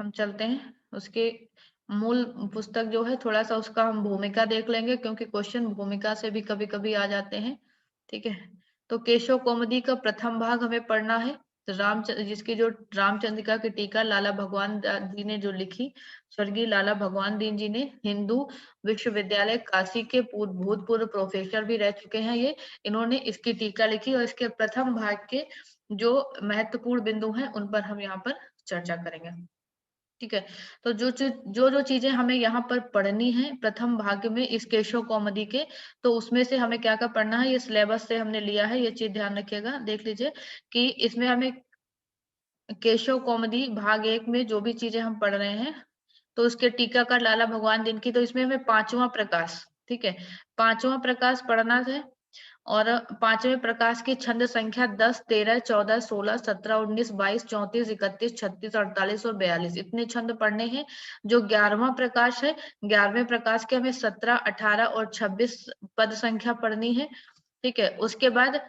हम चलते हैं उसके मूल पुस्तक जो है, थोड़ा सा उसका हम भूमिका देख लेंगे, क्योंकि क्वेश्चन भूमिका से भी कभी कभी आ जाते हैं। ठीक है, तो केशव कौमुदी का प्रथम भाग हमें पढ़ना है। तो जिसकी जो रामचंद्रिका की टीका लाला भगवान जी ने जो लिखी, स्वर्गीय लाला भगवान दीन जी ने, हिंदू विश्वविद्यालय काशी के भूतपूर्व प्रोफेसर भी रह चुके हैं ये। इन्होंने इसकी टीका लिखी और इसके प्रथम भाग के जो महत्वपूर्ण बिंदु हैं उन पर हम यहाँ पर चर्चा करेंगे। ठीक है, तो जो चीजें हमें यहाँ पर पढ़नी है प्रथम भाग में इस केशव कौमुदी के, तो उसमें से हमें क्या क्या पढ़ना है, ये सिलेबस से हमने लिया है, ये चीज ध्यान रखिएगा। देख लीजिए कि इसमें हमें केशव कौमुदी भाग 1 में जो भी चीजें हम पढ़ रहे हैं, तो उसके टीकाकार लाला भगवान दिन की, तो इसमें हमें पांचवा प्रकाश, ठीक है, पांचवा प्रकाश पढ़ना है। और पांचवें प्रकाश की छंद संख्या 10, 13, 14, 16, 17, 19, 22, 34, 31, 36, 48 और 42 इतने छंद पढ़ने हैं। जो 11वां प्रकाश है, 11वें प्रकाश के हमें 17, 18 और 26 पद संख्या पढ़नी है। ठीक है, उसके बाद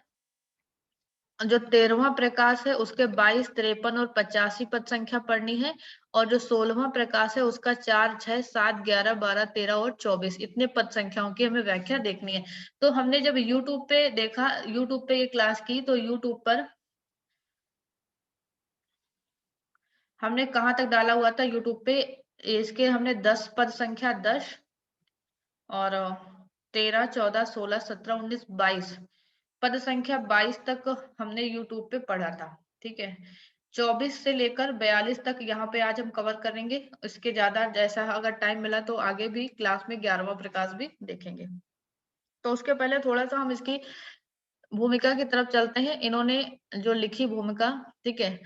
जो 13वां प्रकाश है उसके 22, 53 और 85 पद संख्या पढ़नी है। और जो 16वां प्रकाश है उसका 4, 6, 7, 11, 12, 13 और 24 इतने पद संख्याओं की हमें व्याख्या देखनी है। तो हमने जब यूट्यूब पे देखा, यूट्यूब पे ये क्लास की, तो यूट्यूब पर हमने कहाँ तक डाला हुआ था यूट्यूब पे, इसके हमने 10 पद संख्या 10 और 13, 14, 16, 17, 19, 22 पद संख्या 22 तक हमने यूट्यूब पे पढ़ा था। ठीक है, 24 से लेकर 42 तक यहाँ पे आज हम कवर करेंगे। इसके ज्यादा जैसा अगर टाइम मिला तो आगे भी क्लास में 11वां प्रकाश भी देखेंगे। तो उसके पहले थोड़ा सा हम इसकी भूमिका की तरफ चलते हैं। इन्होंने जो लिखी भूमिका, ठीक है,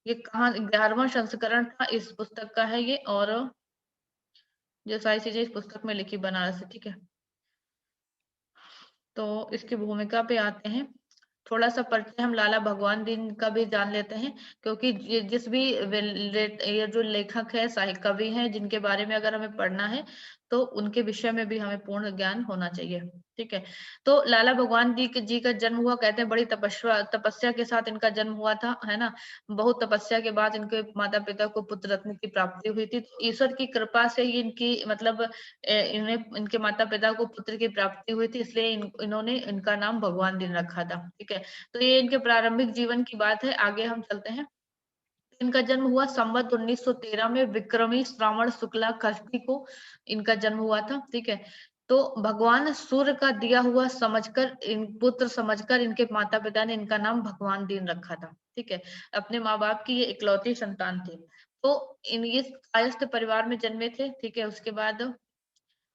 ये कहाँ 11वां संस्करण था इस पुस्तक का है ये, और जो सारी चीजें इस पुस्तक में लिखी बनारस से। ठीक है, तो इसकी भूमिका पे आते हैं। थोड़ा सा परिचय हम लाला भगवान दीन का भी जान लेते हैं, क्योंकि जिस भी ये जो लेखक है, साहित्य कवि हैं, जिनके बारे में अगर हमें पढ़ना है तो उनके विषय में भी हमें पूर्ण ज्ञान होना चाहिए। ठीक है, तो लाला भगवान जी का जन्म हुआ, कहते हैं बड़ी तपस्या के साथ इनका जन्म हुआ था, है ना। बहुत तपस्या के बाद इनके माता पिता को पुत्र रत्न की प्राप्ति हुई थी। तो ईश्वर की कृपा से ही इनकी मतलब इन्हें इनके माता पिता को पुत्र की प्राप्ति हुई थी, इसलिए इन्होंने इनका नाम भगवान दीन रखा था। ठीक है, तो ये इनके प्रारंभिक जीवन की बात है। आगे हम चलते हैं। इनका जन्म हुआ संवत 1913 में, विक्रमी श्रावण शुक्ला षष्ठी को इनका जन्म हुआ था। ठीक है, तो भगवान सूर्य का दिया हुआ समझकर, इन पुत्र समझकर इनके माता पिता ने इनका नाम भगवान दीन रखा था। ठीक है, अपने माँ बाप की ये इकलौती संतान थे। तो ये कायस्थ परिवार में जन्मे थे। ठीक है, उसके बाद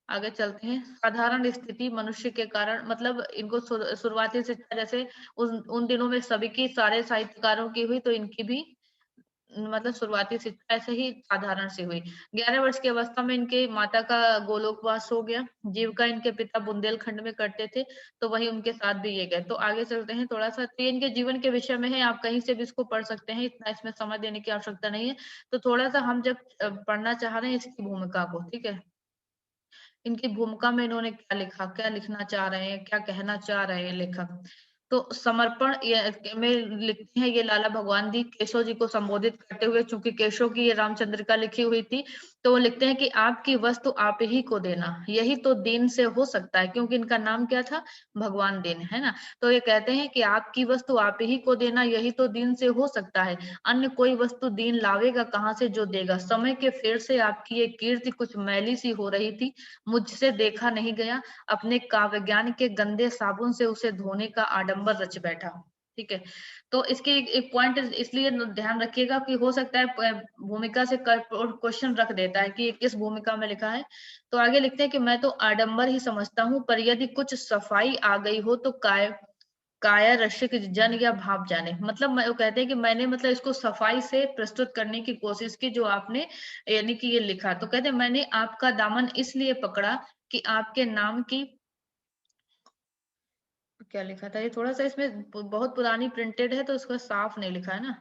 आगे चलते हैं। साधारण स्थिति मनुष्य के कारण, मतलब इनको शुरुआती शिक्षा जैसे उन दिनों में सभी की, सारे साहित्यकारों की हुई, तो इनकी भी मतलब शुरुआती शिक्षा ऐसे ही साधारण सी हुई। 11 वर्ष की अवस्था में इनके माता का गोलोकवास हो गया। जीविका इनके पिता बुंदेलखंड में करते थे, तो वही उनके साथ भी ये गए। तो आगे चलते हैं थोड़ा सा, तो ये इनके जीवन के विषय में है, आप कहीं से भी इसको पढ़ सकते हैं, इतना इसमें समय देने की आवश्यकता नहीं है। तो थोड़ा सा हम जब पढ़ना चाह रहे हैं इसकी भूमिका को, ठीक है, इनकी भूमिका में इन्होंने क्या लिखा, क्या लिखना चाह रहे हैं, क्या कहना चाह रहे हैं लेखक। तो समर्पण में लिखते हैं, ये लाला भगवान जी केशव जी को संबोधित करते हुए, चूंकि केशव की ये रामचंद्र का लिखी हुई थी, तो वो लिखते हैं कि आपकी वस्तु आप ही को देना, यही तो दीन से हो सकता है, क्योंकि इनका नाम क्या था, भगवान दीन, है ना। तो ये कहते हैं कि आपकी वस्तु आप ही को देना, यही तो दीन से हो सकता है, अन्य कोई वस्तु दीन लावेगा कहाँ से जो देगा। समय के फेर से आपकी ये कीर्ति कुछ मैली सी हो रही थी, मुझसे देखा नहीं गया, अपने काव्य ज्ञान के गंदे साबुन से उसे धोने का आडंबर रच बैठा। ठीक है, तो इसके एक पॉइंट इसलिए ध्यान रखिएगा कि हो सकता है भूमिका से क्वेश्चन रख देता है कि ये किस भूमिका में लिखा है। तो आगे लिखते हैं कि मैं तो आडंबर ही समझता हूँ, पर यदि कुछ सफाई आ गई हो तो काया रसिक जन या भाप जाने। मतलब वो कहते हैं कि मैंने मतलब इसको सफाई से प्रस्तुत करने की कोशिश की जो आपने यानी कि ये लिखा। तो कहते हैं मैंने आपका दामन इसलिए पकड़ा कि आपके नाम की, क्या लिखा था ये, थोड़ा सा इसमें बहुत पुरानी प्रिंटेड है तो इसको साफ नहीं लिखा है ना,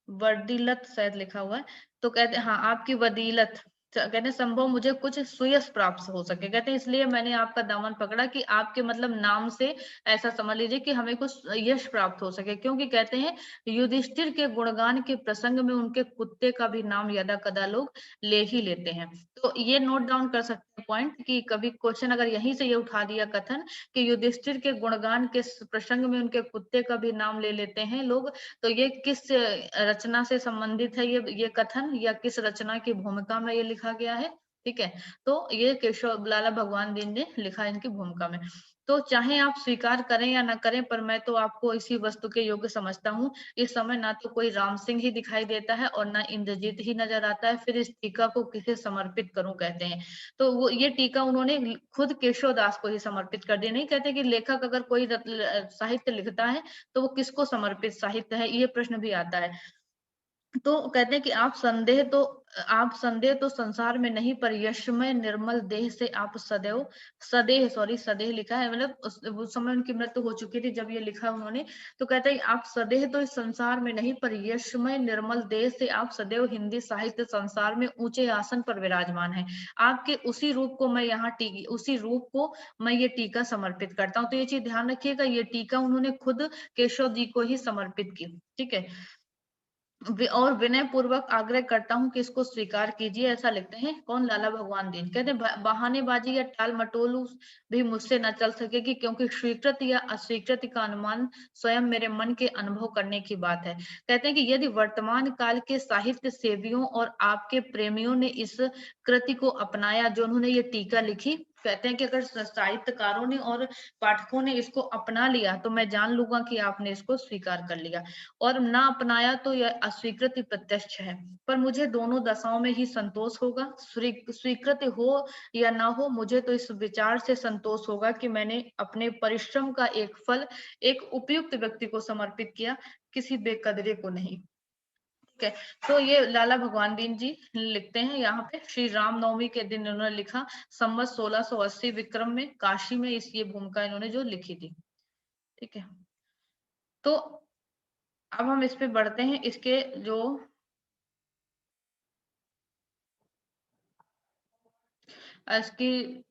वर्दीलत शायद लिखा हुआ है। तो कहते हैं हाँ, आपकी वदीलत, कहते हैं संभव मुझे कुछ सुयश प्राप्त हो सके, कहते हैं इसलिए मैंने आपका दामन पकड़ा कि आपके मतलब नाम से ऐसा समझ लीजिए कि हमें कुछ यश प्राप्त हो सके, क्योंकि कहते हैं युधिष्ठिर के गुणगान के प्रसंग में उनके कुत्ते का भी नाम यदा कदा लोग ले ही लेते हैं। तो ये नोट डाउन कर सकते हैं पॉइंट कि कभी क्वेश्चन अगर यहीं से ये उठा दिया कथन कि युधिष्ठिर के गुणगान के प्रसंग में उनके कुत्ते का भी नाम ले लेते हैं लोग, तो ये किस रचना से संबंधित है ये कथन, या किस रचना की भूमिका में ये लिखा गया है। ठीक है, तो ये केशव लाला भगवान दीन ने लिखा इनकी भूमिका में। तो चाहे आप स्वीकार करें या ना करें, पर मैं तो आपको इसी वस्तु के योग्य समझता हूँ। इस समय ना तो कोई राम सिंह ही दिखाई देता है और ना इंद्रजीत ही नजर आता है, फिर इस टीका को किसे समर्पित करूं कहते हैं। तो वो ये टीका उन्होंने खुद केशव दास को ही समर्पित कर दिया। नहीं कहते कि लेखक अगर कोई साहित्य लिखता है तो वो किसको समर्पित साहित्य है, ये प्रश्न भी आता है। तो कहते हैं कि आप संदेह तो संसार में नहीं, पर यशमय निर्मल देह से आप सदैव सदेह लिखा है, मतलब उस समय उनकी मृत्यु हो चुकी थी जब ये लिखा उन्होंने। तो कहते हैं आप सदेह तो इस संसार में नहीं, पर यशमय निर्मल देह से आप सदैव हिंदी साहित्य संसार में ऊंचे आसन पर विराजमान है। आपके उसी रूप को मैं ये टीका समर्पित करता हूँ। तो ये चीज ध्यान रखिएगा, ये टीका उन्होंने खुद केशव जी को ही समर्पित की। ठीक है, और विनय पूर्वक आग्रह करता हूं कि इसको स्वीकार कीजिए, ऐसा लिखते हैं कौन, लाला भगवान दीन। कहते हैं बहानेबाजी या टाल मटोल भी मुझसे न चल सकेगी, क्योंकि स्वीकृति या अस्वीकृति का अनुमान स्वयं मेरे मन के अनुभव करने की बात है। कहते हैं कि यदि वर्तमान काल के साहित्य सेवियों और आपके प्रेमियों ने इस कृति को अपनाया, जो उन्होंने ये टीका लिखी, कहते हैं कि अगर साहित्यकारों ने और पाठकों ने इसको अपना लिया तो मैं जान लूंगा कि आपने इसको स्वीकार कर लिया, और ना अपनाया तो यह अस्वीकृति प्रत्यक्ष है। पर मुझे दोनों दशाओं में ही संतोष होगा, स्वीकृति हो या ना हो, मुझे तो इस विचार से संतोष होगा कि मैंने अपने परिश्रम का एक फल एक उपयुक्त व्यक्ति को समर्पित किया, किसी बेकदरे को नहीं। ठीक है, तो ये लाला भगवान दीन जी लिखते हैं यहाँ पे, श्री रामनवमी के दिन इन्होंने लिखा, संवत 1680 विक्रम में काशी में ये भूमिका इन्होंने जो लिखी थी। ठीक है, तो अब हम इस पे बढ़ते हैं, इसके जो इसकी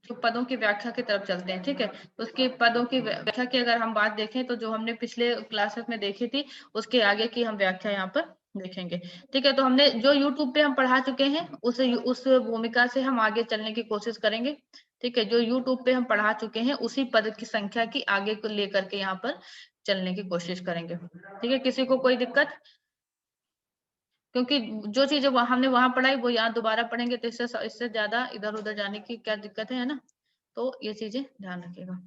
जो पदों की व्याख्या की तरफ चलते हैं। ठीक है, उसके पदों की व्याख्या की अगर हम बात देखें तो जो हमने पिछले क्लासेस में देखी थी उसके आगे की हम व्याख्या यहाँ पर देखेंगे। ठीक है, तो हमने जो YouTube पे हम पढ़ा चुके हैं उस भूमिका से हम आगे चलने की कोशिश करेंगे। ठीक है, जो YouTube पे हम पढ़ा चुके हैं उसी पद की संख्या की आगे को लेकर के यहाँ पर चलने की कोशिश करेंगे। ठीक है, किसी को कोई दिक्कत? क्योंकि जो चीजें हमने वहां पढ़ाई वो यहाँ दोबारा पढ़ेंगे तो इससे ज्यादा इधर उधर जाने की क्या दिक्कत है ना, तो ये चीजें ध्यान रखिएगा।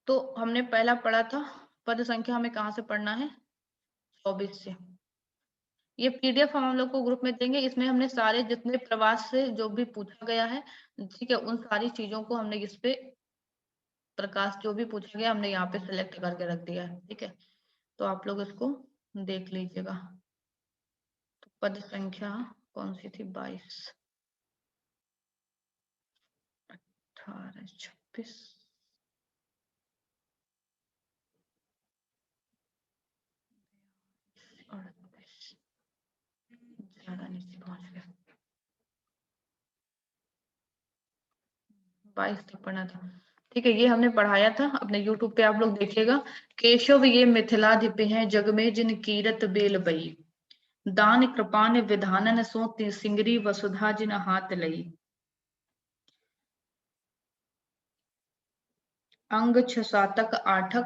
तो हमने पहला पढ़ा था पद संख्या, हमें कहाँ से पढ़ना है, 24 से। ये PDF हम लोग को ग्रुप में देंगे, इसमें हमने सारे जितने प्रवास से जो भी पूछा गया है, ठीक है, उन सारी चीजों को हमने इस पे प्रकाश जो भी पूछा गया हमने यहाँ पे सिलेक्ट करके रख दिया है। ठीक है, तो आप लोग इसको देख लीजिएगा। तो पद संख्या कौन सी थी, 22, 18, 26, और ज्यादा नीचे पहुंच गया, 22 तक पढ़ा था। ठीक है, ये हमने पढ़ाया था अपने YouTube पे, आप लोग देखिएगा। केशव ये मिथिलाधिप हैं, जग में जिन कीरत बेल बई, दान कृपान विधानन सो सिंगरी वसुधा जिन हाथ लई, अंग 6 8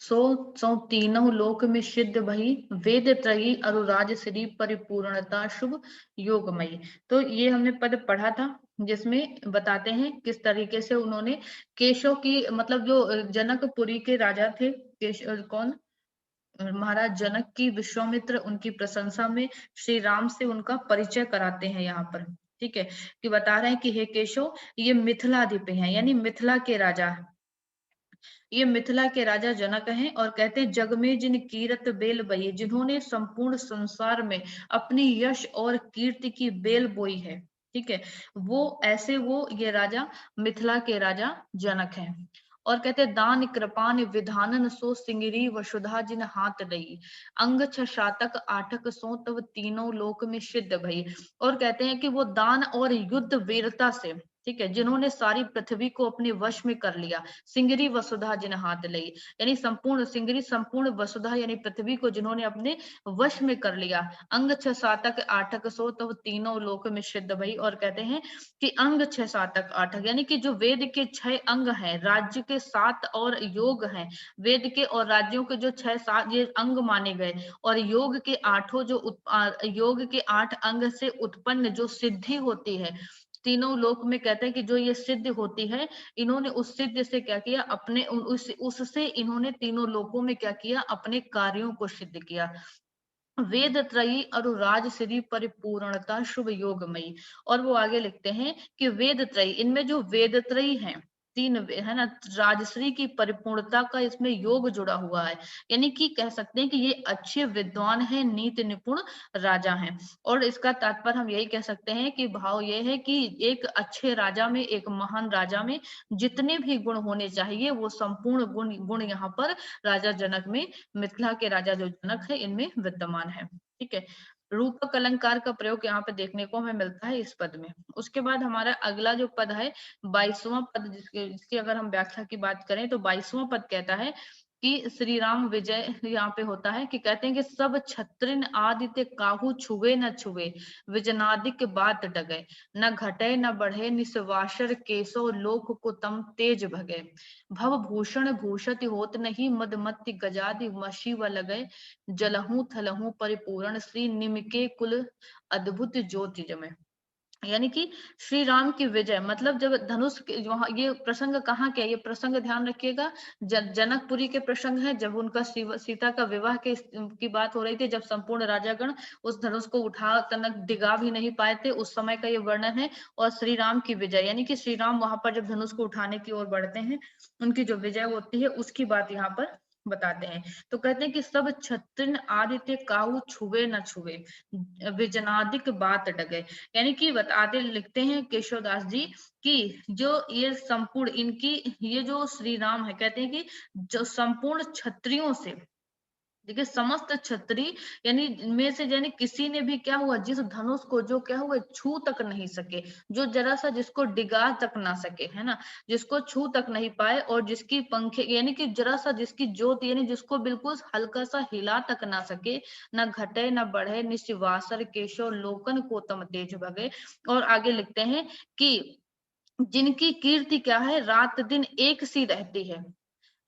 सो तीनों लोक में सिद्ध भई, वेद त्रयी अरुराज श्री परिपूर्णता शुभ योगमयी। तो ये हमने पद पढ़ा था जिसमें बताते हैं किस तरीके से उन्होंने केशव की, मतलब जो जनकपुरी के राजा थे, कौन, महाराज जनक की विश्वामित्र उनकी प्रशंसा में श्री राम से उनका परिचय कराते हैं यहाँ पर। ठीक है, कि बता रहे हैं कि हे केशव ये मिथिलाधिप हैं, यानी मिथिला के राजा, ये मिथिला के राजा जनक हैं, और कहते हैं जग में जिन कीरत बेल बई, जिन्होंने संपूर्ण संसार में अपनी यश और कीर्ति की बेल बोई है। ठीक है, वो ऐसे वो ये राजा मिथिला के राजा जनक हैं। और कहते हैं दान कृपान विधानन सो सिंगरी वसुधा जिन हाथ रही, अंग छ शातक आठक सो तब तीनों लोक में सिद्ध भई। और कहते हैं कि वो दान और युद्ध वीरता से, ठीक है, जिन्होंने सारी पृथ्वी को अपने वश में कर लिया, सिंगरी वसुधा जिन हाथ लई, यानी संपूर्ण सिंगरी, संपूर्ण वसुधा यानी पृथ्वी को जिन्होंने अपने वश में कर लिया। अंग छ सातक आठक सो तब तीनों लोक में सिद्ध भई। और कहते हैं कि अंग छ सातक आठक, यानी कि जो वेद के 6 अंग हैं, राज्य के 7 और योग हैं, वेद के और राज्यों के जो 6-7 ये अंग माने गए, और योग के आठों जो योग के 8 अंग से उत्पन्न जो सिद्धि होती है तीनों लोक में, कहते हैं कि जो ये सिद्ध होती है, इन्होंने उस सिद्ध से क्या किया, अपने उससे इन्होंने तीनों लोकों में क्या किया, अपने कार्यों को सिद्ध किया। वेद त्रयी अरुराज श्री परिपूर्णता शुभ योगमयी। और वो आगे लिखते हैं कि वेद त्रयी, इनमें जो वेद त्रयी है, है ना, राजश्री की परिपूर्णता का इसमें योग जुड़ा हुआ है, यानी कि कह सकते हैं कि ये अच्छे विद्वान हैं, नीति निपुण राजा हैं। और इसका तात्पर्य हम यही कह सकते हैं कि भाव ये है कि एक अच्छे राजा में, एक महान राजा में जितने भी गुण होने चाहिए, वो संपूर्ण गुण गुण यहाँ पर राजा जनक में, मिथिला के राजा जो जनक है, इनमें विद्यमान है। ठीक है, रूपक अलंकार का प्रयोग यहाँ पे देखने को हमें मिलता है इस पद में। उसके बाद हमारा अगला जो पद है 22वां पद, जिसकी अगर हम व्याख्या की बात करें तो 22वां पद कहता है कि श्री राम विजय यहाँ पे होता है कि कहते हैं कि सब छत्रिन आदित्य काहू छुवे न छुवे, विजनादिक बात डगे, न घटे न बढ़े निस्वासर केसो लोक को तम तेज भगे, भव भूषण भूषति होत नहीं मदमति गजादि मशी व लगे, जलहू थलहू परिपूर्ण श्री निमके कुल अद्भुत ज्योति जमे। यानी कि श्री राम की विजय, मतलब जब धनुष वहां, ये प्रसंग कहाँ के, ये प्रसंग ध्यान रखिएगा, जनकपुरी के प्रसंग है, जब उनका सीता का विवाह की बात हो रही थी, जब संपूर्ण राजागण उस धनुष को उठा तनक डिगा भी नहीं पाए थे, उस समय का ये वर्णन है। और श्री राम की विजय, यानी कि श्री राम वहां पर जब धनुष को उठाने की ओर बढ़ते हैं, उनकी जो विजय होती है उसकी बात यहाँ पर बताते हैं। तो कहते हैं कि सब छत्रिन आदित्य काहू छुवे न छुवे, विजनादिक बात डगे, यानी कि बताते लिखते हैं केशवदास जी कि जो ये संपूर्ण इनकी, ये जो श्री राम है, कहते हैं कि जो संपूर्ण क्षत्रियों से, देखिए समस्त क्षत्रिय यानी में से, यानी किसी ने भी क्या हुआ, जिस धनुष को जो क्या हुआ छू तक नहीं सके, जो जरा सा जिसको डिगा तक ना सके, है ना, जिसको छू तक नहीं पाए, और जिसकी पंखे यानी कि जरा सा जिसकी ज्योत, यानी जिसको बिल्कुल हल्का सा हिला तक ना सके, न घटे न बढ़े निशिवासर केशव लोकन को तम तेज भगे। और आगे लिखते हैं कि जिनकी कीर्ति क्या है, रात दिन एक सी रहती है,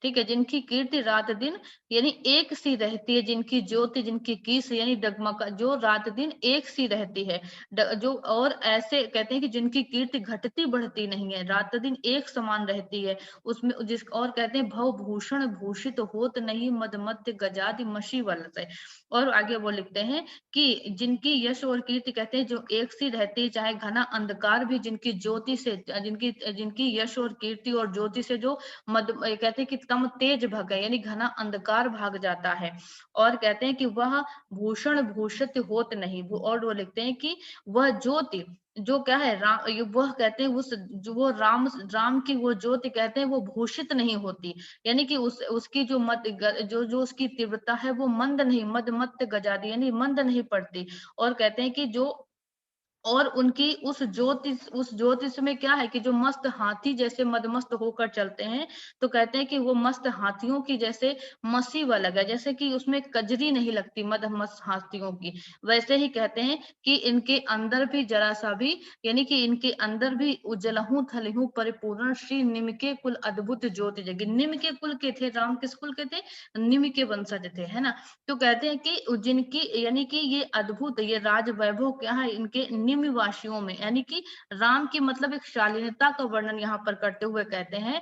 ठीक है, जिनकी कीर्ति रात दिन यानी एक सी रहती है, जिनकी ज्योति, जिनकी कीस यानी डगमगा, जो रात दिन एक सी रहती है, जो, और ऐसे कहते हैं कि जिनकी कीर्ति घटती बढ़ती नहीं है, रात दिन एक समान रहती है उसमें, जिस और कहते हैं भव भूषण भूषित होत नहीं मदमत्य गजादि मशी वलते। और आगे वो लिखते हैं कि जिनकी यश और कीर्ति, कहते हैं जो एक सी रहती है, चाहे घना अंधकार भी जिनकी ज्योति से, जिनकी जिनकी यश और कीर्ति और ज्योति से जो मद कहते हैं कि तम तेज भगे, यानी घना अंधकार भाग जाता है। और कहते हैं कि वह भूषण भूषित होत नहीं, और वो लिखते हैं कि वह ज्योति जो क्या है वह कहते हैं उस जो वो राम की वो ज्योति, कहते हैं वो भूषित नहीं होती, यानी कि उसकी जो जो उसकी तीव्रता है वो मंद नहीं, मद मत गजादी यानी मंद नहीं पड़ती। और कहते हैं कि जो, और उनकी उस ज्योतिष में क्या है कि जो मस्त हाथी जैसे मदमस्त होकर चलते हैं, तो कहते हैं कि वो मस्त हाथियों की जैसे मसी वाला है, जैसे कि उसमें कजरी नहीं लगती मदमस्त हाथियों की, वैसे ही कहते हैं कि इनके अंदर भी जरा सा भी, यानी कि इनके अंदर भी उजलहू थलहू परिपूर्ण श्री निमके कुल अद्भुत ज्योति जगी। निम के कुल के थे, राम किस कुल के थे, निम के वंशज थे, है ना। तो कहते हैं कि जिनकी, यानी कि ये अद्भुत, ये राज वैभव क्या है इनके निम्न वासियों में, यानी कि राम की मतलब एक शालीनता का वर्णन यहाँ पर करते हुए कहते हैं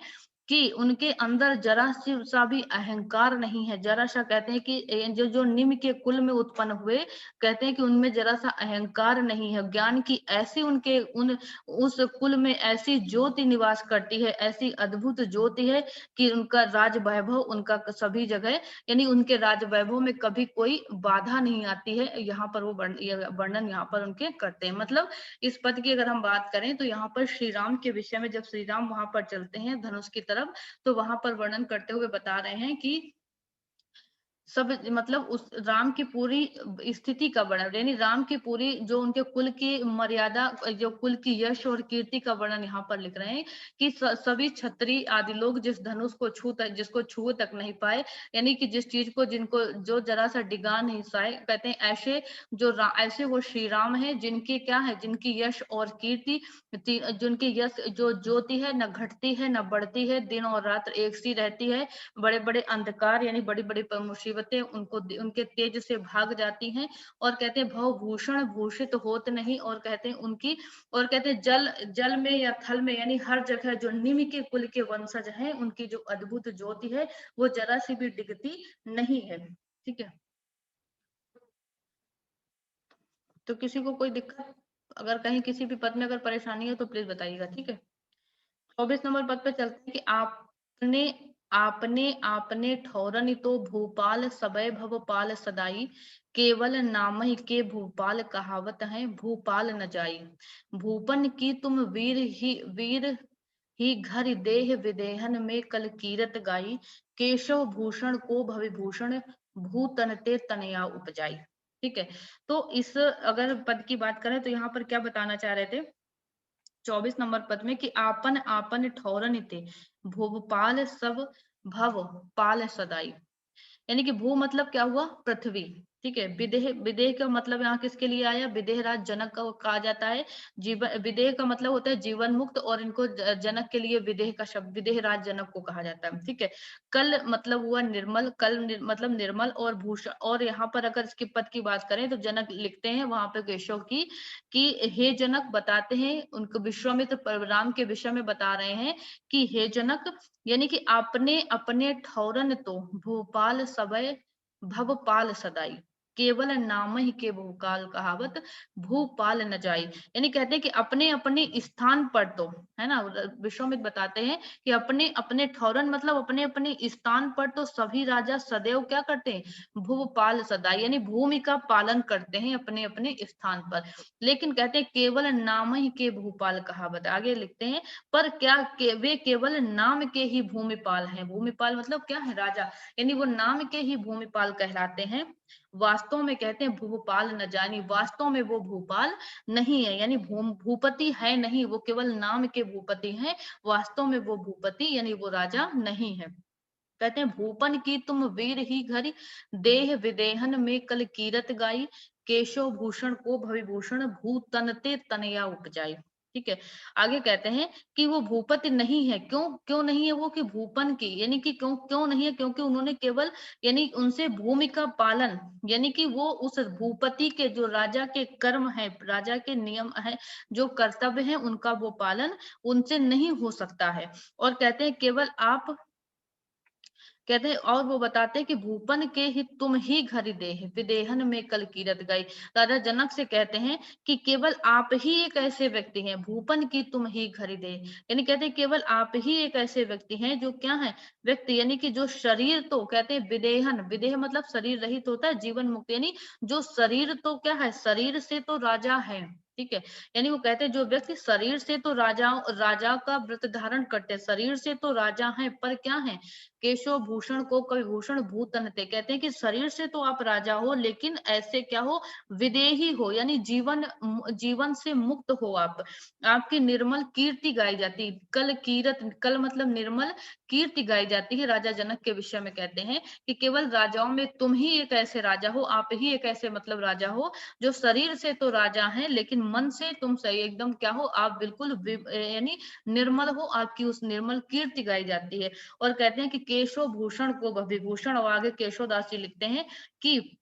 कि उनके अंदर जरा सा भी अहंकार नहीं है, जरा सा, कहते हैं कि जो जो निम्न के कुल में उत्पन्न हुए, कहते हैं कि उनमें जरा सा अहंकार नहीं है, ज्ञान की ऐसी उनके उस कुल में ऐसी ज्योति निवास करती है, ऐसी अद्भुत ज्योति है कि उनका राज वैभव, उनका सभी जगह, यानी उनके राज वैभव में कभी कोई बाधा नहीं आती है। यहाँ पर वो वर्णन यहाँ पर उनके करते हैं। मतलब इस पद की अगर हम बात करें तो यहाँ पर श्री राम के विषय में, जब श्री राम वहां पर चलते हैं धनुष की तरफ, तब, तो वहां पर वर्णन करते हुए बता रहे हैं कि सब मतलब उस राम की पूरी स्थिति का वर्णन, यानी राम की पूरी जो उनके कुल की मर्यादा, जो कुल की यश और कीर्ति का वर्णन यहाँ पर लिख रहे हैं कि सभी क्षत्रिय आदि लोग जिस धनुष को जिसको छू तक नहीं पाए, यानी कि जिस चीज को जिनको जो जरा सा डिगा नहीं पाए, कहते हैं ऐसे ऐसे वो श्री राम है जिनके क्या है, जिनकी यश और कीर्ति, जिनकी यश जो ज्योति है न घटती है न बढ़ती है, दिन और रात एक सी रहती है, बड़े बड़े अंधकार यानी बड़ी बड़ी मुसीबतें उनको उनके तेज से भाग जाती हैं, और कहते हैं भव भूषण भूषित होत नहीं, और कहते हैं उनकी, और कहते हैं जल जल में या थल में यानी हर जगह जो निमि के कुल के वंशज हैं उनकी जो अद्भुत ज्योति है वो जरा सी भी डिगती नहीं है। ठीक है, तो किसी को कोई दिक्कत, अगर कहीं किसी भी पद में अगर परेशानी है तो प्लीज बताइएगा। ठीक है, 24 नंबर पद पे चलते हैं कि आपने आपने आपने ठौरन तो भूपाल सबय भवपाल सदाई, केवल नाम ही के भूपाल कहावत है भूपाल न जाई, भूपन की तुम वीर ही घर देह विदेहन में कल कीरत गाई, केशव भूषण को भविभूषण भूतन ते तनया उपजाई। ठीक है, तो इस अगर पद की बात करें तो यहाँ पर क्या बताना चाह रहे थे 24 नंबर पद में कि आपन आपन ठौरन थे भूपाल सब भव पाल सदाई, यानी कि भू मतलब क्या हुआ, पृथ्वी। ठीक है, विदेह विदेह का मतलब यहाँ किसके लिए आया, विदेह राज जनक का कहा जाता है। जीवन विदेह का मतलब होता है जीवन मुक्त, और इनको जनक के लिए विदेह का शब्द विदेह राज जनक को कहा जाता है। ठीक है, कल मतलब हुआ निर्मल, मतलब निर्मल, और भूषण, और यहाँ पर अगर इसके पद की बात करें तो जनक लिखते हैं वहां पे केशव की कि हे जनक बताते हैं उनको विश्वामित्र राम के विषय में बता रहे हैं कि हे जनक, यानी कि आपने अपने ठौरन तो भूपाल सबय भवपाल सदाई, केवल नाम ही के भूकाल कहावत भूपाल न जाई, यानी कहते हैं कि अपने अपने स्थान पर तो, है ना, विश्वामित्र बताते हैं कि अपने अपने ठौरन मतलब अपने अपने स्थान पर तो सभी राजा सदैव क्या करते हैं, भूपाल सदाई, यानी भूमि का पालन करते हैं अपने अपने स्थान पर, लेकिन कहते हैं केवल नाम ही के भूपाल कहावत, आगे लिखते हैं पर क्या वे केवल नाम के ही भूमिपाल हैं, भूमिपाल मतलब क्या है, राजा, यानी वो नाम के ही भूमिपाल कहलाते हैं, वास्तव में कहते हैं भूपाल न जानी, वास्तव में वो भूपाल नहीं है, यानी भूपति है नहीं, वो केवल नाम के भूपति हैं, वास्तव में वो भूपति यानी वो राजा नहीं है। कहते हैं भूपन की तुम वीर ही घर देह विदेहन में कल कीरत गाई, केशव भूषण को भविभूषण भूतनते तनया उपजाई। ठीक है, आगे कहते हैं कि वो भूपति नहीं है, क्यों क्यों नहीं है वो, कि भूपन की, यानी कि क्यों क्यों नहीं है, क्योंकि उन्होंने केवल, यानी उनसे भूमि का पालन, यानी कि वो उस भूपति के जो राजा के कर्म है, राजा के नियम है, जो कर्तव्य है, उनका वो पालन उनसे नहीं हो सकता है, और कहते हैं केवल आप, कहते हैं, और वो बताते हैं कि भूपन के ही तुम ही घर देह विदेहन में कल कीरत गई, राजा जनक से कहते हैं कि केवल आप ही एक ऐसे व्यक्ति हैं, भूपन की तुम ही घर दे, यानी कहते हैं केवल आप ही एक ऐसे व्यक्ति हैं जो क्या है, व्यक्ति, यानी कि जो शरीर तो कहते हैं विदेहन, विदेह मतलब शरीर रहित होता है, जीवन मुक्त, यानी जो शरीर तो क्या है, शरीर से तो राजा है। ठीक है, यानी वो कहते हैं जो व्यक्ति शरीर से तो राजा राजा का व्रत धारण करते हैं, शरीर से तो राजा हैं, पर क्या है, केशव भूषण को कवि भूषण भूतनते, कहते हैं कि शरीर से तो आप राजा हो लेकिन ऐसे क्या हो, विदेही हो, यानी जीवन जीवन से मुक्त हो आप, आपकी निर्मल कीर्ति गाई जाती, कल कीरत, कल मतलब निर्मल, कीर्ति गाई जाती है, राजा जनक के विषय में कहते हैं कि केवल राजाओं में तुम ही एक ऐसे राजा हो, आप ही एक ऐसे मतलब राजा हो जो शरीर से तो राजा हैं लेकिन मन से तुम सही एकदम क्या हो, आप बिल्कुल यानी निर्मल हो, आपकी उस निर्मल कीर्ति गाई जाती है, और कहते हैं कि केशव भूषण को विभूषण, और आगे केशवदास जी लिखते हैं कि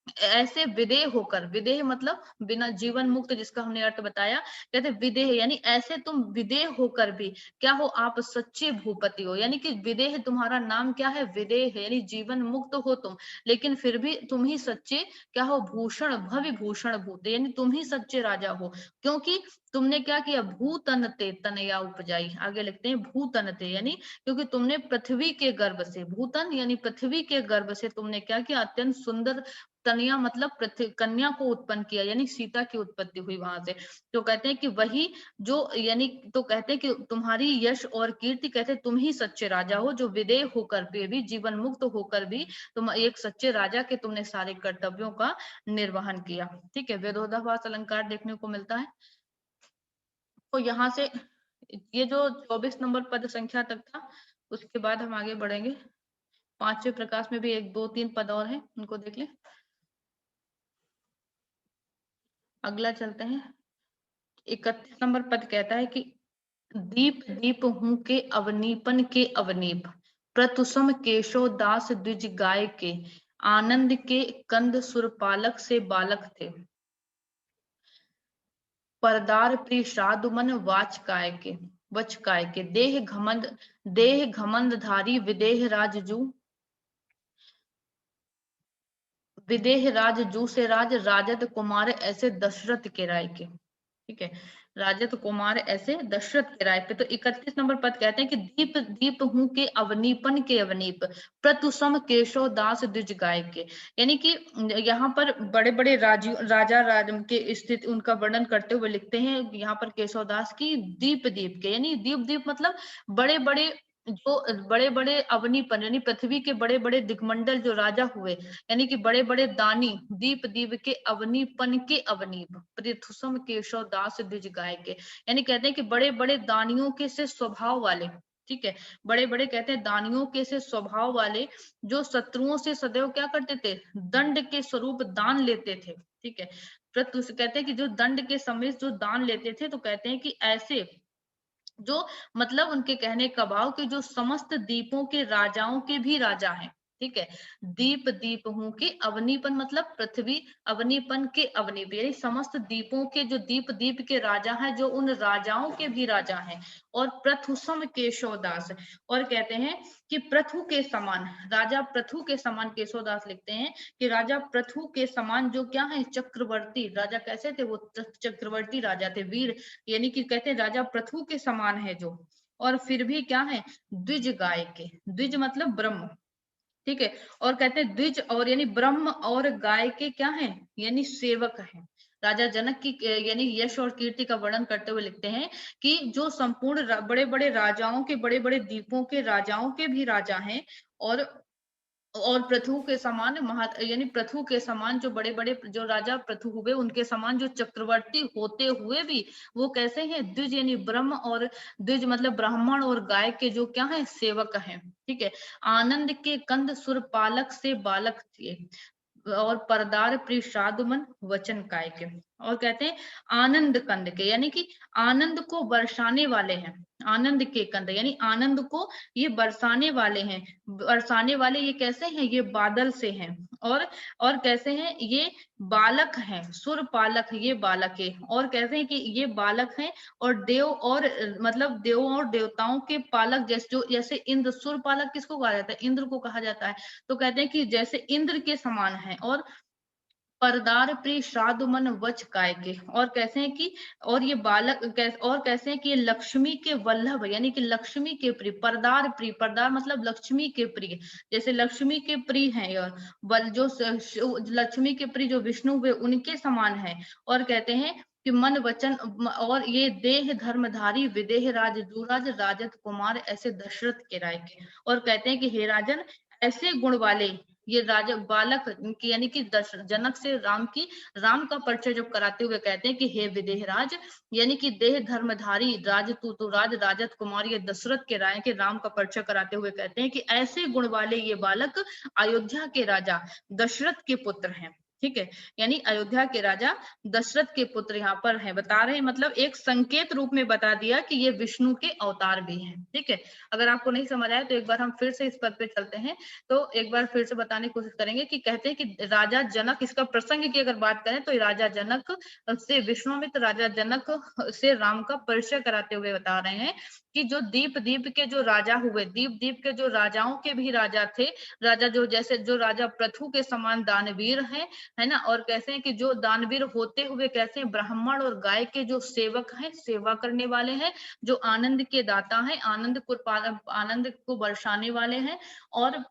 ऐसे विदेह होकर, विदेह मतलब बिना जीवन मुक्त, जिसका हमने अर्थ बताया, कहते विदेह यानी ऐसे तुम विदेह होकर भी क्या हो, आप सच्चे भूपति हो, यानी कि विदेह तुम्हारा नाम क्या है, विदेह है, यानी जीवन मुक्त हो तुम, लेकिन फिर भी तुम ही सच्चे क्या हो, भूषण भवि भूषण भूत, यानी तुम ही सच्चे राजा हो, क्योंकि तुमने क्या किया, भूतनते तनया उपजाई, आगे लिखते हैं भूतनते, यानी क्योंकि तुमने पृथ्वी के गर्भ से, भूतन यानी पृथ्वी के गर्भ से तुमने क्या किया, अत्यंत सुंदर तनया मतलब पृथ्वी कन्या को उत्पन्न किया, यानी सीता की उत्पत्ति हुई वहां से। तो कहते हैं कि वही जो यानी, तो कहते हैं कि तुम्हारी यश और कीर्ति, कहते हैं तुम ही सच्चे राजा हो जो विदेह होकर भी जीवन मुक्त होकर भी तुम एक सच्चे राजा के तुमने सारे कर्तव्यों का निर्वहन किया। ठीक है, विरोधाभास अलंकार देखने को मिलता है। तो यहाँ से ये जो 24 नंबर पद संख्या तक था, उसके बाद हम आगे बढ़ेंगे। पांचवें प्रकाश में भी एक दो तीन पद और हैं, उनको देख लें। अगला चलते हैं। 31 नंबर पद कहता है कि दीप दीप हूं के अवनीपन के अवनीप, प्रतुसम केशव दास द्विज गाय के, आनंद के कंद सुरपालक से बालक थे, परदार प्रिय साधुमन वाच काय के, देह घमंड धारी विदेह राज जू से राज, राजद कुमार ऐसे दशरथ के राय के। ठीक है, राजत कुमार ऐसे दशरथ के राय पे। तो 31 नंबर पद कहते हैं कि दीप दीप हूं के अवनीपन के अवनीप, प्रतुसम केशव दास द्विज गाय के। यानी कि यहाँ पर बड़े बड़े राजा के स्थिति उनका वर्णन करते हुए लिखते हैं यहाँ पर केशव दास की दीप दीप के, यानी दीप दीप मतलब बड़े बड़े, जो बड़े बड़े अवनीपन यानी पृथ्वी के बड़े बड़े दिग्मंडल जो राजा हुए, यानी कि बड़े बड़े दानी, दीप दीप के अवनीपन के अवनीप, पृथुसम केशव दास द्विज गाय के। यानी कहते हैं कि बड़े बड़े दानियों के से स्वभाव वाले, ठीक है, बड़े बड़े कहते हैं दानियों के से स्वभाव वाले, जो शत्रुओं से सदैव क्या करते थे, दंड के स्वरूप दान लेते थे। ठीक है, प्रत्युष कहते हैं कि जो दंड के समय जो दान लेते थे, तो कहते हैं कि ऐसे जो मतलब उनके कहने का भाव कि जो समस्त द्वीपों के राजाओं के भी राजा हैं। ठीक है, दीप दीप हूं के अवनीपन मतलब पृथ्वी, अवनीपन के अवनीप यानी समस्त द्वीपों के जो दीप दीप के राजा हैं, जो उन राजाओं के भी राजा हैं। और प्रथुसम केशवदास, और कहते हैं कि प्रथु के समान, राजा प्रथु के समान, केशवदास लिखते हैं कि राजा प्रथु के समान जो क्या है, चक्रवर्ती राजा कैसे थे, वो चक्रवर्ती राजा थे, वीर, यानी कि कहते हैं राजा प्रथु के समान है जो, और फिर भी क्या है, द्विज गाय के, द्विज मतलब ब्रह्म। ठीक है, और कहते हैं द्विज और यानी ब्रह्म और गाय के क्या है, यानी सेवक है। राजा जनक की यानी यश और कीर्ति का वर्णन करते हुए लिखते हैं कि जो संपूर्ण बड़े बड़े राजाओं के, बड़े बड़े द्वीपों के राजाओं के भी राजा हैं, और पृथु के समान यानी पृथु के समान जो बड़े बड़े जो राजा पृथु हुए, उनके समान जो चक्रवर्ती होते हुए भी वो कैसे हैं, द्विज यानी ब्रह्म, और द्विज मतलब ब्राह्मण और गाय के जो क्या है, सेवक हैं। ठीक है, आनंद के कंद सुरपालक से बालक थे, और परदार प्रिसादमन वचन काय के। और कहते हैं आनंद कंद के, यानी कि आनंद को बरसाने वाले हैं, आनंद के कंद यानी आनंद को ये बरसाने वाले हैं, बरसाने वाले ये कैसे हैं, ये बादल से हैं। और कैसे हैं, ये बालक हैं, सुर पालक ये बालक है, और कहते हैं कि ये बालक हैं, और देव और मतलब देवों और देवताओं के पालक, जैसे इंद्र, सुर पालक किसको कहा जाता है, इंद्र को कहा जाता है। तो कहते हैं कि जैसे इंद्र के समान है, और परदार प्रिय साधुमन वच काय के, और कैसे हैं कि, और ये और कैसे हैं कि ये लक्ष्मी के वल्लभ यानी कि लक्ष्मी के प्रिय, परदार प्रिय, परदार मतलब लक्ष्मी के प्रिय, जैसे लक्ष्मी के प्रिय हैं, और जो लक्ष्मी के प्रिय जो विष्णु हुए उनके समान है। और कहते हैं कि मन वचन, और ये देह धर्मधारी विदेह राज दूराज राजत कुमार ऐसे दशरथ के राय के। और कहते हैं कि हे राजन, ऐसे गुण वाले ये राजा बालक यानी कि जनक से राम का परिचय जब कराते हुए कहते हैं कि हे विदेहराज, यानी कि देह धर्मधारी राज तू राज राजत कुमार, ये दशरथ के राय के राम का परिचय कराते हुए कहते हैं कि ऐसे गुण वाले ये बालक अयोध्या के राजा दशरथ के पुत्र हैं। ठीक है, यानी अयोध्या के राजा दशरथ के पुत्र यहाँ पर है, बता रहे हैं, मतलब एक संकेत रूप में बता दिया कि ये विष्णु के अवतार भी हैं। ठीक है, अगर आपको नहीं समझ आया तो एक बार हम फिर से इस पद पे चलते हैं। तो एक बार फिर से बताने की कोशिश करेंगे कि कहते हैं कि राजा जनक, इसका प्रसंग की अगर बात करें तो राजा जनक से, विश्वामित्र राजा जनक से राम का परिचय कराते हुए बता रहे हैं कि जो दीप दीप के जो राजा हुए, दीप दीप के जो राजाओं के भी राजा थे, राजा जो जैसे जो राजा पृथु के समान दानवीर हैं, है ना, और कैसे हैं कि जो दानवीर होते हुए कैसे ब्राह्मण और गाय के जो सेवक हैं, सेवा करने वाले हैं, जो आनंद के दाता हैं, आनंद को बरसाने वाले हैं, और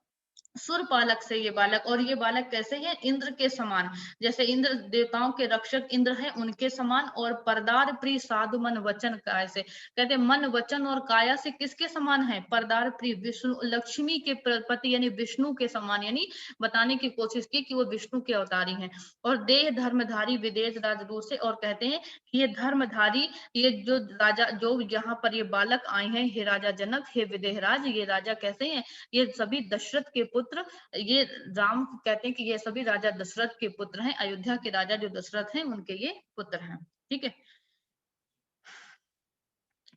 सुरपालक से ये बालक, और ये बालक कैसे है? इंद्र के समान, जैसे इंद्र देवताओं के रक्षक इंद्र हैं उनके समान, और परदार प्रिय साधु मन वचन काय से, कहते हैं मन वचन और काया से किसके समान है? परदार प्रिय विष्णु लक्ष्मी के पति यानी विष्णु के समान, यानी बताने की कोशिश की कि वो विष्णु के अवतारी हैं। और देह धर्मधारी विदेश राजदूत से, और कहते हैं कि ये धर्मधारी, ये जो राजा जो यहाँ पर ये बालक आए हैं, हे राजा जनक, हे विदेहराज, ये राजा कैसे हैं? ये सभी दशरथ के पुत्र, ये राम कहते हैं कि ये सभी राजा दशरथ के पुत्र हैं, अयोध्या के राजा जो दशरथ हैं उनके ये पुत्र हैं। ठीक है,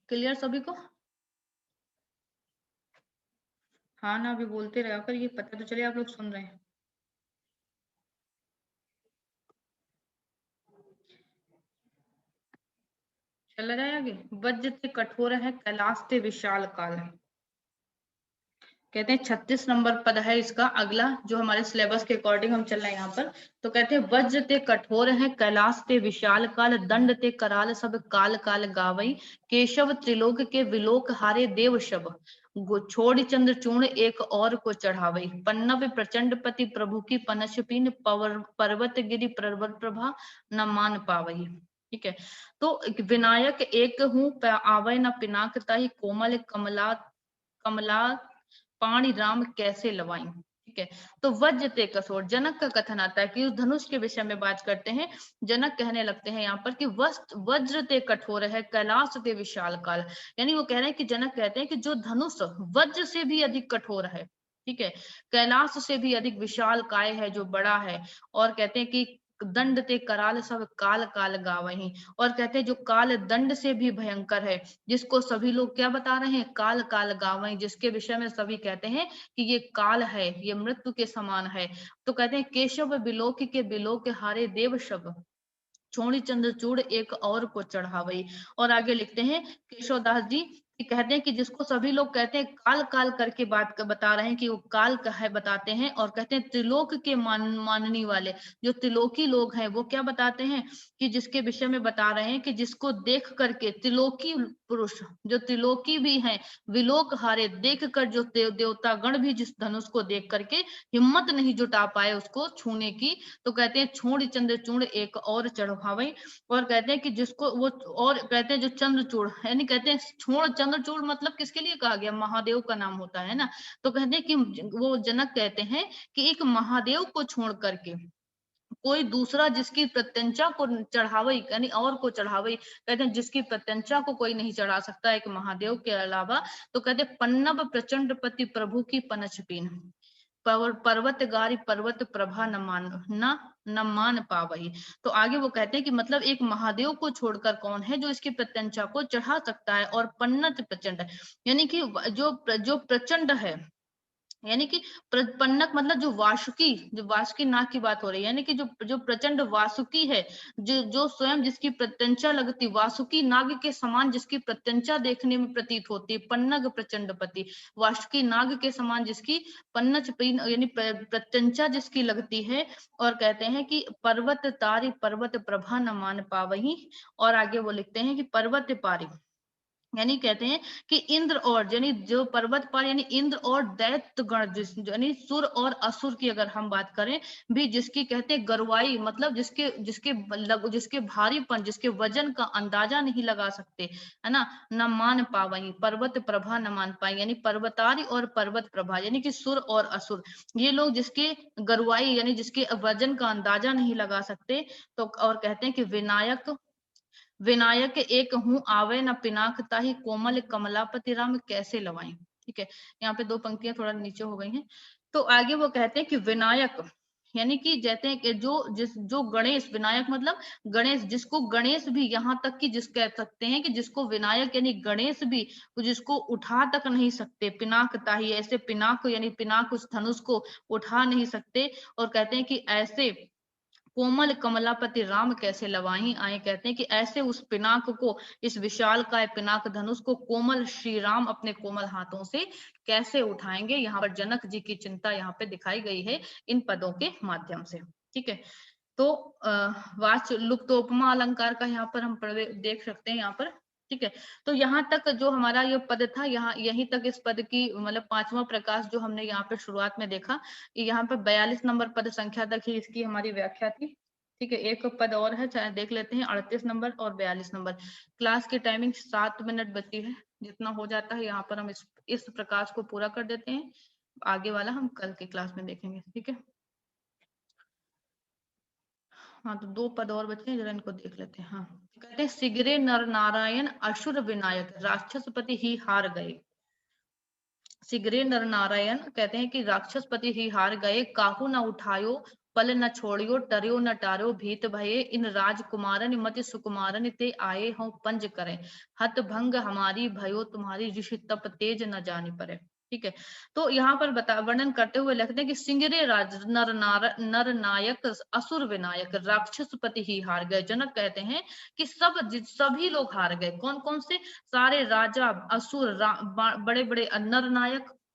क्लियर सभी को? हाँ ना, अभी बोलते रहा कर, ये पता तो चले आप लोग सुन रहे हैं। चल रहा है आगे। वज्र ते कठोर है, कैलाश ते विशाल काल है। कहते हैं 36 नंबर पद है इसका अगला, जो हमारे सिलेबस के अकॉर्डिंग हम चल रहे हैं यहाँ पर। तो कहते हैं वज्र ते कठोर है, कैलाश ते विशाल काल, दंड ते कराल सब काल काल गावई, केशव त्रिलोक के विलोक हारे देव शब, छोड़ चंद्र चूर्ण एक और को चढ़ावई, पन्नव प्रचंड पति प्रभु की पनशपीन, पर्वत गिरि पर्वत प्रभा न मान पावई। ठीक है, तो विनायक एक हूँ, आवय न पिनाक ताहि, कोमल कमला कमला पाणी राम कैसे लवाई। ठीक है, तो वज्र ते कठोर, जनक का कथन आता है कि उस धनुष के विषय में बात करते हैं। जनक कहने लगते हैं यहाँ पर कि वज्र ते कठोर है, कैलाश ते विशाल काल, यानी वो कह रहे हैं कि जनक कहते हैं कि जो धनुष वज्र से भी अधिक कठोर है, ठीक है, कैलाश से भी अधिक विशाल काय है, जो बड़ा है, और कहते हैं कि दंड ते कराल सब काल काल गावही, और कहते हैं जो काल दंड से भी भयंकर है, जिसको सभी लोग क्या बता रहे हैं? काल काल गावई, जिसके विषय में सभी कहते हैं कि ये काल है, ये मृत्यु के समान है। तो कहते हैं केशव बिलोक के बिलोक हारे देव शब, छोड़ी चंद्रचूड़ एक और को चढ़ावई। और आगे लिखते हैं केशवदास जी कि कहते हैं कि जिसको सभी लोग कहते हैं काल काल करके बता रहे हैं कि वो काल का है बताते हैं, और कहते हैं त्रिलोक के मानने वाले जो त्रिलोकी लोग हैं वो क्या बताते हैं कि जिसके विषय में बता रहे हैं कि जिसको देख करके त्रिलोकी पुरुष जो त्रिलोकी भी हैं विलोक हारे, देख कर जो देवता गण भी जिस धनुष को देख करके हिम्मत नहीं जुटा पाए उसको छूने की, तो कहते हैं छोड़ चंद्रचूड़ एक और चढ़ावई। और कहते हैं कि जिसको वो, और कहते हैं जो चंद्रचूड़ यानी कहते हैं छोड़ चंद्रचूड़ मतलब किसके लिए कहा गया? महादेव का नाम होता है ना। तो कहते हैं कि वो जनक कहते हैं कि एक महादेव को छोड़ करके कोई दूसरा जिसकी प्रत्यंचा को चढ़ावई, यानी और को चढ़ावई, कहते हैं जिसकी प्रत्यंचा को कोई नहीं चढ़ा सकता एक महादेव के अलावा। तो कहते हैं पन्नव प्रचंड पति प्रभु की पनचपीन, पर्वत गारी पर्वत प्रभा न मान पावही। तो आगे वो कहते हैं कि मतलब एक महादेव को छोड़कर कौन है जो इसकी प्रत्यंचा को चढ़ा सकता है, और पन्नत प्रचंड, यानी कि जो प्रचंड है, यानी कि पन्नक मतलब जो वासुकी नाग की बात हो रही है, यानी कि जो जो प्रचंड वासुकी है, जो जो स्वयं जिसकी प्रत्यंचा लगती वासुकी नाग के समान जिसकी प्रत्यंचा देखने में प्रतीत होती है, पन्नग प्रचंड पति, वासुकी नाग के समान जिसकी पन्नच यानी प्रत्यंचा जिसकी लगती है। और कहते हैं कि पर्वत तारी पर्वत प्रभा न मान पावही। और आगे वो लिखते हैं कि पर्वत पारी, यानी कहते हैं कि इंद्र और यानी जो पर्वत पर यानी इंद्र और दैत्य गण यानी सुर और असुर की अगर हम बात करें भी, जिसकी कहते हैं गरवाई, मतलब जिसके जिसके भारीपन जिसके वजन का अंदाजा नहीं लगा सकते, है ना, न मान पावई, पर्वत प्रभा न मान पाए, यानी पर्वतारी और पर्वत प्रभा यानी कि सुर और असुर, ये लोग जिसके गरवाई यानी जिसके वजन का अंदाजा नहीं लगा सकते। तो और कहते हैं कि विनायक विनायक एक हूँ, आवे न पिनाक ताहि, कोमल कमलापति राम कैसे लवाई। ठीक है, यहाँ पे दो पंक्तियां थोड़ा नीचे हो गई हैं। तो आगे वो कहते हैं कि विनायक, यानी कि कहते हैं कि जो गणेश, विनायक मतलब गणेश, जिसको गणेश भी यहाँ तक कि जिस कह सकते हैं कि जिसको विनायक यानी गणेश भी जिसको उठा तक नहीं सकते, पिनाक ताहि, ऐसे पिनाक यानी पिनाक उस धनुष को उठा नहीं सकते। और कहते हैं कि ऐसे कोमल कमलापति राम कैसे लवाही आए, कहते हैं कि ऐसे उस पिनाक को, इस विशाल काय पिनाक धनुष को कोमल श्री राम अपने कोमल हाथों से कैसे उठाएंगे। यहाँ पर जनक जी की चिंता यहाँ पे दिखाई गई है इन पदों के माध्यम से। ठीक है, तो वाच लुप्तोपमा अलंकार का यहाँ पर हम देख सकते हैं यहाँ पर। ठीक है। तो यहाँ तक जो हमारा ये पद था, यहाँ यहीं तक इस पद की मतलब 5वां प्रकाश जो हमने यहाँ पे शुरुआत में देखा, यहाँ पे 42 नंबर पद संख्या तक ही इसकी हमारी व्याख्या थी। ठीक है, एक पद और है, चाहे देख लेते हैं, 38 नंबर और 42 नंबर। क्लास की टाइमिंग 7 मिनट बची है, जितना हो जाता है यहाँ पर हम इस प्रकाश को पूरा कर देते हैं। आगे वाला हम कल की क्लास में देखेंगे। ठीक है, हाँ तो 2 पद और बचे हैं, जरा इनको देख लेते हैं। हाँ, कहते हैं सिगरे नर नारायण असुर विनायक राक्षसपति ही हार गए। सिगरे नर नारायण कहते हैं कि राक्षसपति ही हार गए, काहू न उठायो पल न छोड़ियो, टर्यो न टार्यो भीत भये, इन राजकुमारन मति सुकुमारन ते आए हों पंज करें, हत भंग हमारी भयो तुम्हारी, ऋषि तप तेज न जानी पड़े। ठीक है, तो यहाँ पर वर्णन करते हुए लिखते हैं कि सिंगरे राज नर नायक असुर विनायक राक्षसपति ही हार गए। जनक कहते हैं कि सभी लोग हार गए। कौन कौन से? सारे राजा, असुर, बड़े बड़े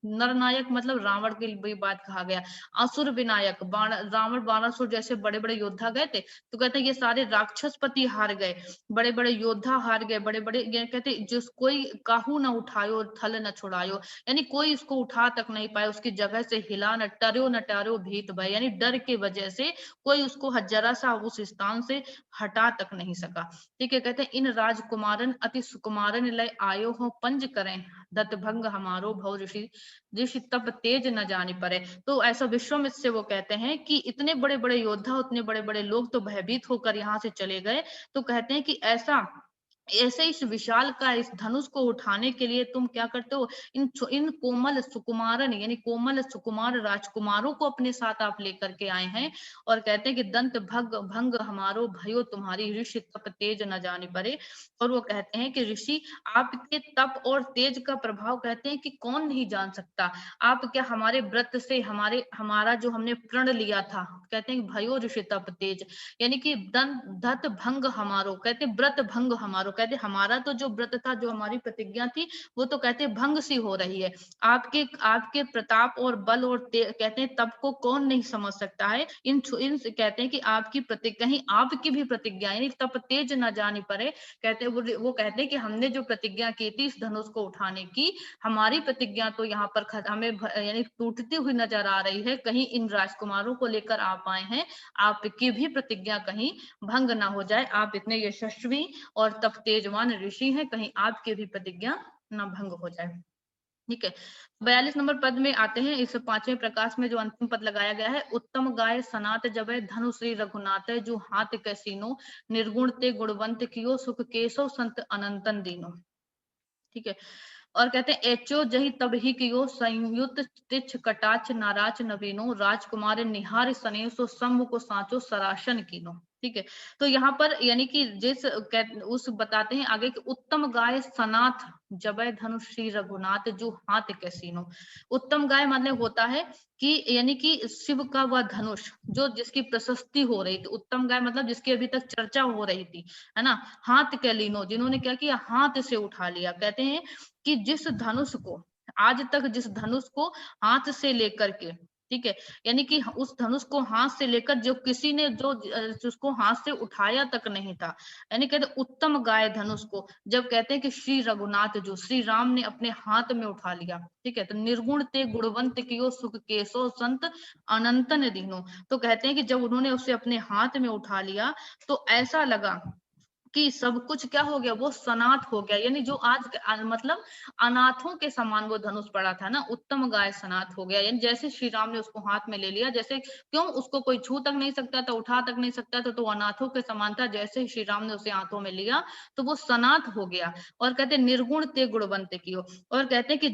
नर नायक मतलब रावण की भी बात कहा गया, असुर विनायक रावण बाणासुर जैसे बड़े बड़े योद्धा गए थे, तो कहते हैं ये सारे राक्षसपति हार गए, बड़े बड़े योद्धा हार गए, बड़े बड़े, ये कहते जिस कोई काहू न उठायो थल न छुड़ायो, यानी कोई इसको उठा तक नहीं पाया, उसकी जगह से हिला न टार्यो भीत भय, यानी डर की वजह से कोई उसको जरा सा उस स्थान से हटा तक नहीं सका। ठीक है, कहते हैं इन राजकुमारन अति सुकुमारन लय आयो हो पंज करें, दत्त भंग हमारो भव ऋषि, ऋषि तप तेज न जाने पड़े। तो ऐसा विश्वामित्र से वो कहते हैं कि इतने बड़े बड़े योद्धा, उतने बड़े बड़े लोग तो भयभीत होकर यहाँ से चले गए, तो कहते हैं कि ऐसा ऐसे इस विशाल का इस धनुष को उठाने के लिए तुम क्या करते हो, इन कोमल सुकुमारन यानी कोमल सुकुमार राजकुमारों को अपने साथ आप लेकर के आए हैं, और कहते हैं कि दंत भंग हमारो भयो तुम्हारी, ऋषि तप तेज न जाने पड़े। और वो कहते हैं कि ऋषि आपके तप और तेज का प्रभाव कहते हैं कि कौन नहीं जान सकता। आप क्या हमारे व्रत से हमारा जो हमने प्रण लिया था, कहते हैं भयो ऋषि तप तेज, यानी कि धत भंग हमारो, कहते व्रत भंग हमारो, कहते हमारा तो जो व्रत था, जो हमारी प्रतिज्ञा थी, वो तो कहते भंग सी हो रही है। आपके आपके प्रताप और बल और कहते हैं तप को कौन नहीं समझ सकता है। इन कहते हैं कि आपकी प्रतिज्ञा ही आपकी भी प्रतिज्ञा, यानी तप तेज न जाने पड़े। कहते हैं वो कहते हैं कि हमने जो प्रतिज्ञा की थी इस धनुष को उठाने की, हमारी प्रतिज्ञा तो यहाँ पर हमें यानी टूटती हुई नजर आ रही है। कहीं इन राजकुमारों को लेकर आप आए हैं, आपकी भी प्रतिज्ञा कहीं भंग ना हो जाए। आप इतने यशस्वी और तप तेजवान ऋषि हैं, कहीं आपकी भी प्रतिज्ञा ना भंग हो जाए। ठीक है, 42 नंबर पद में आते हैं। इस 5वें प्रकाश में जो अंतिम पद लगाया गया है, उत्तम गाय सनात जबे धनु श्री रघुनाथ, जो हाथ कैसीनो निर्गुण ते गुणवंत कियो, सुख केशव संत अनंतन दीनो। ठीक है, और कहते हैं एचो जही तब ही कियो, संयुक्त तिछ कटाच नाराच नवीनो, राजकुमार निहार सने सो शंभु को साचो सरासन कीनो। ठीक है, तो यहाँ पर यानी कि उस बताते हैं आगे कि उत्तम गाय सनाथ जबय धनुष श्री रघुनाथ, जो हाथ कैसीनो। उत्तम गाय मतलब होता है कि यानी कि शिव का वह धनुष जो जिसकी प्रशस्ति हो रही थी, उत्तम गाय मतलब जिसकी अभी तक चर्चा हो रही थी, है ना। हाथ के लीनो, जिन्होंने क्या किया, हाथ से उठा लिया। कहते हैं कि जिस धनुष को आज तक, जिस धनुष को हाथ से लेकर के, ठीक है, यानी कि उस धनुष को हाथ से लेकर जो किसी ने जो उसको हाथ से उठाया तक नहीं था, यानी कहते उत्तम गाय धनुष को जब कहते हैं कि श्री रघुनाथ जो श्री राम ने अपने हाथ में उठा लिया। ठीक है, तो निर्गुण ते गुणवंत कियो, सुख केशो संत अनंतन दीनो। तो कहते हैं कि जब उन्होंने उसे अपने हाथ में उठा लिया तो ऐसा लगा कि सब कुछ क्या हो गया, वो सनाथ हो गया, यानी जो आज मतलब अनाथों के समान वो धनुष पड़ा था ना, उत्तम गाय सनाथ हो गया। यानी जैसे श्री राम ने उसको हाथ में ले लिया, जैसे क्यों उसको कोई छू तक नहीं सकता था, उठा तक नहीं सकता था, तो अनाथों के समान था। जैसे ही श्री राम ने उसे हाथों में लिया तो वो सनाथ हो गया। और कहते निर्गुण ते गुणवंत कियो, और कहते हैं कि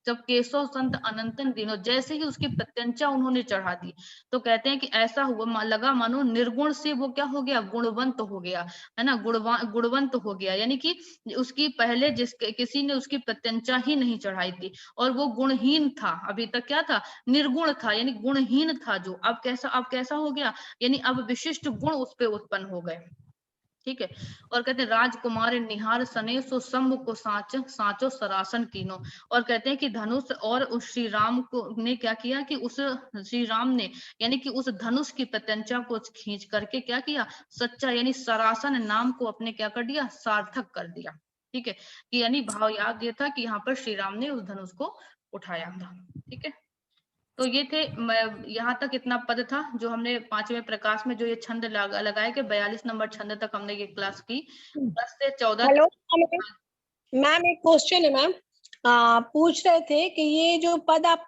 जब केशव संत अनंतन दिनों, जैसे ही उसकी प्रत्यंचा उन्होंने चढ़ा दी, तो कहते हैं कि ऐसा हुआ लगा मानो निर्गुण से वो क्या हो गया, गुणवंत हो गया, है ना, गुणवंत हो गया। यानी कि उसकी पहले किसी ने उसकी प्रत्यंचा ही नहीं चढ़ाई थी, और वो गुणहीन था, अभी तक क्या था, निर्गुण था, यानी गुणहीन था। जो अब कैसा हो गया, यानी अब विशिष्ट गुण उस पर उत्पन्न हो गए। ठीक है। और कहते हैं राजकुमार निहार सने सो शंभु को साचो सरासन कीनो। और कहते हैं कि धनुष और उस श्री राम को ने क्या किया कि उस श्री राम ने यानी कि उस धनुष की प्रत्यंचा को खींच करके क्या किया, सच्चा यानी सरासन नाम को अपने क्या कर दिया, सार्थक कर दिया। ठीक है, कि यानी भाव याद ये था कि यहाँ पर श्री राम ने उस धनुष को उठाया था। ठीक है, तो ये थे यहाँ तक इतना पद था जो हमने पांचवें प्रकाश में जो ये छंद लगाए कि 42 नंबर छंद तक हमने ये क्लास की। 10 से 14 हेलो मैम, एक क्वेश्चन है मैम। पूछ रहे थे कि ये जो पद आप